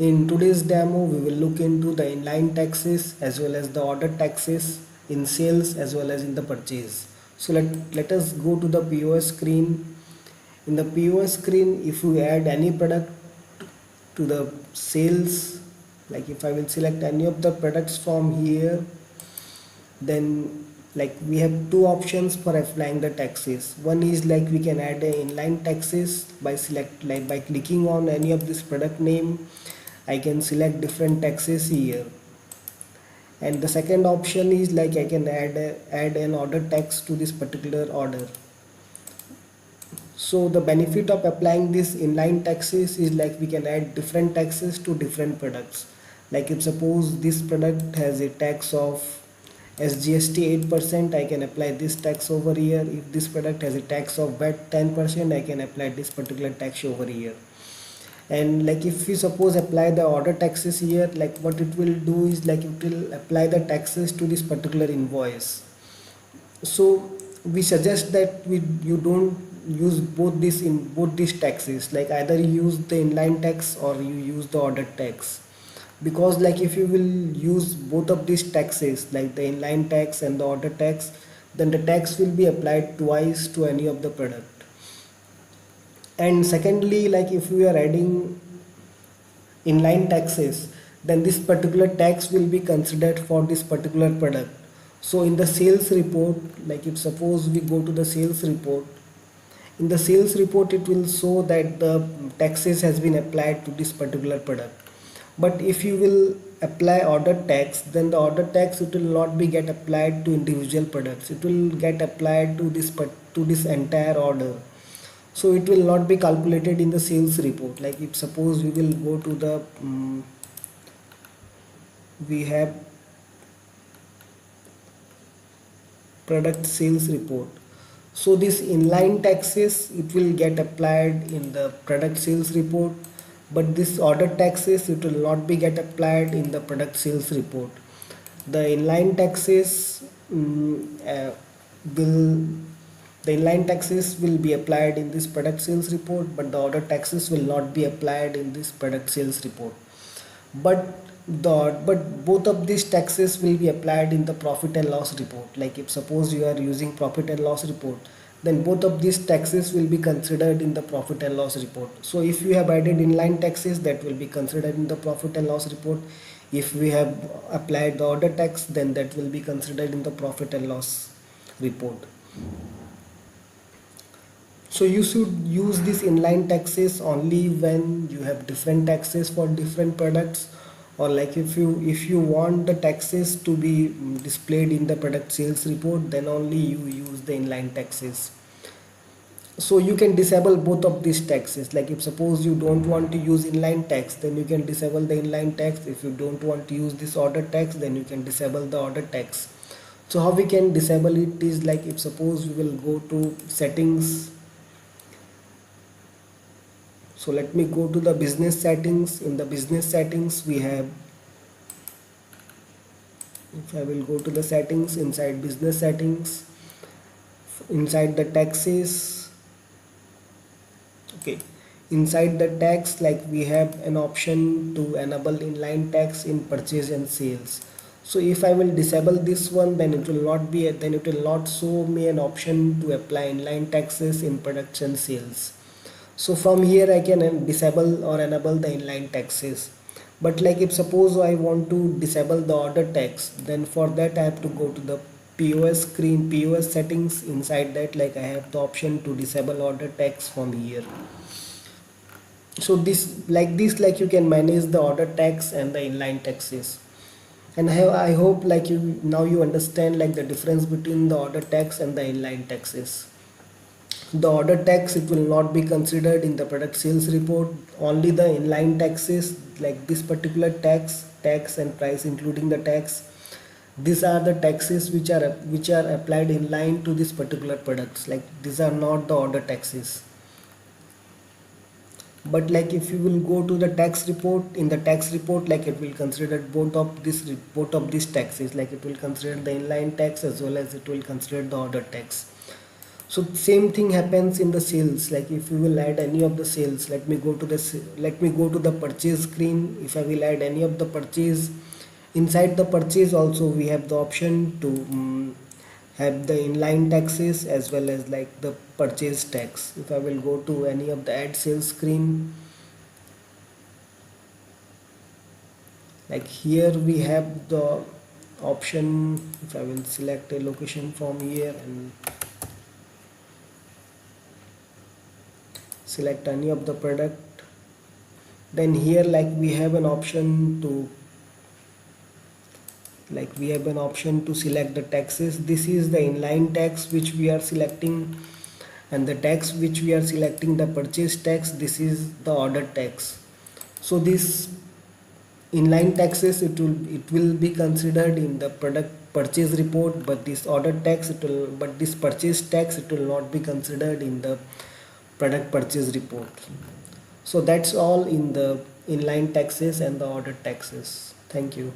In today's demo, we will look into the inline taxes as well as the order taxes in sales as well as in the purchase. So let us go to the POS screen. In the POS screen, if we add any product to the sales, like if I will select any of the products from here, then like we have two options for applying the taxes. One is like we can add a inline taxes by by clicking on any of this product name. I can select different taxes here, and the second option is like I can add an order tax to this particular order. So the benefit of applying this inline taxes is like we can add different taxes to different products. Like if suppose this product has a tax of SGST 8%, I can apply this tax over here. If this product has a tax of VAT 10%, I can apply this particular tax over here. And like if we suppose apply the order taxes here, like what it will do is like it will apply the taxes to this particular invoice. So we suggest that you don't use both these taxes, like either you use the inline tax or you use the order tax, because like if you will use both of these taxes like the inline tax and the order tax, then the tax will be applied twice to any of the product. And secondly, like if we are adding inline taxes, then this particular tax will be considered for this particular product. So in the sales report, like if suppose we go to the sales report, in the sales report it will show that the taxes has been applied to this particular product. But if you will apply order tax, then the order tax, it will not be get applied to individual products, it will get applied to this entire order. So it will not be calculated in the sales report. Like if suppose we will go to the we have product sales report. So this inline taxes, it will get applied in the product sales report, but this order taxes, it will not be get applied in the product sales report. The inline taxes will the inline taxes will be applied in this product sales report, but the order taxes will not be applied in this product sales report. But both of these taxes will be applied in the profit and loss report. Like if suppose you are using profit and loss report, then both of these taxes will be considered in the profit and loss report. So if you have added inline taxes, that will be considered in the profit and loss report. If we have applied the order tax, then that will be considered in the profit and loss report. So you should use these inline taxes only when you have different taxes for different products, or like if you want the taxes to be displayed in the product sales report, then only you use the inline taxes. So you can disable both of these taxes. Like if suppose you don't want to use inline tax, then you can disable the inline tax. If you don't want to use this order tax, then you can disable the order tax. So how we can disable it is like if suppose we will go to settings. So let me go to the business settings. In the business settings we have, if I will go to the settings, inside business settings, inside the taxes, okay, inside the tax, like we have an option to enable inline tax in purchase and sales. So if I will disable this one, then it will not show me an option to apply inline taxes in production sales. So from here I can disable or enable the inline taxes. But like if suppose I want to disable the order tax, then for that I have to go to the POS screen, POS settings. Inside that, like I have the option to disable order tax from here. So like you can manage the order tax and the inline taxes. And I hope like you understand like the difference between the order tax and the inline taxes. The order tax, it will not be considered in the product sales report. Only the inline taxes, like this particular tax and price including the tax, these are the taxes which are applied in line to this particular products. Like these are not the order taxes. But like if you will go to the tax report, in the tax report, like it will consider both of these taxes. Like it will consider the inline tax as well as it will consider the order tax. So same thing happens in the sales. Like if you will add any of the sales, let me go to the purchase screen. If I will add any of the purchase, inside the purchase also we have the option to have the inline taxes as well as like the purchase tax. If I will go to any of the add sales screen, like here we have the option. If I will select a location from here and select any of the product, then here we have an option to select the taxes. This is the inline tax which we are selecting, and the tax which we are selecting, the purchase tax, this is the order tax. So this inline taxes, it will be considered in the product purchase report, but this order tax it will but this purchase tax, it will not be considered in the product purchase report. So that's all in the inline taxes and the order taxes. Thank you.